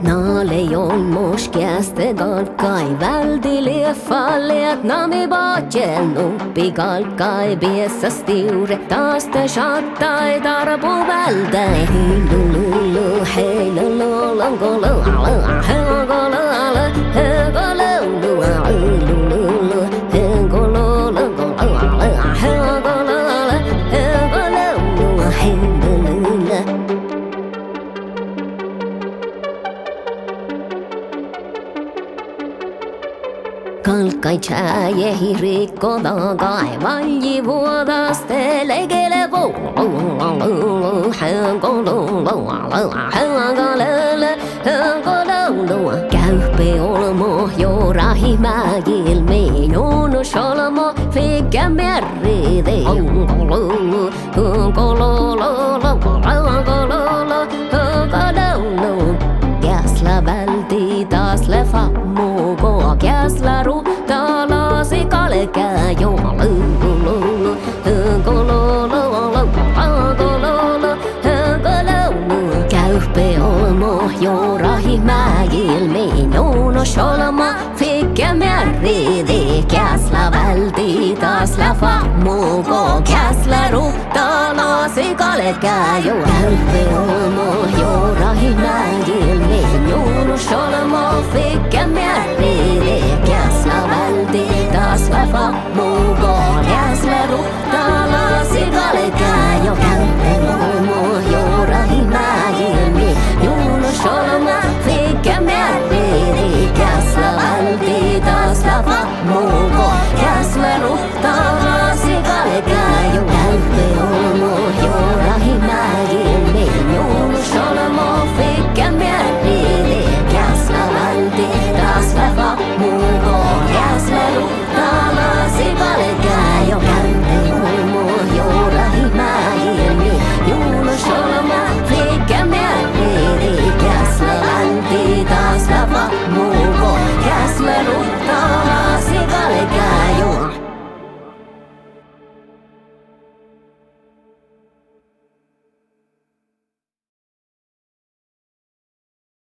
Nale on moskeste galkai väldile fallet nami bachen uppi galkai biessa stiure taas te shattai darbu väldai hilulu heilulu langolo ala hengolo ala hengolo lulu hengolo langolo ala hengolo ala hengolo heilulu Kalkai tjäje hirikko tagai valji vuodaste legele vuolulu hengolulu Käyppi olmo jorahi mägil minun solmo fikkä merride hengolulu Käsla välti taas lefa muko käsla rutalasi kalkää joululu Käyppi olmo jorahi mägil minun solma fikkä merride käsla välti taas lefa muko käsla rutalasi kalkää Käyppi olmo jorahi mägil minun solma fikkä merride käsla välti taas lefa muko käsla rutalasi kalkää Käyppi olmo jorahi mägil minun solma fikkä merride käsla välti taas lefa muko käsla rutalasi kalkää Käyppi olmo jorahi mägil minun solma fikkä merride käsla välti taas lefa muko käsla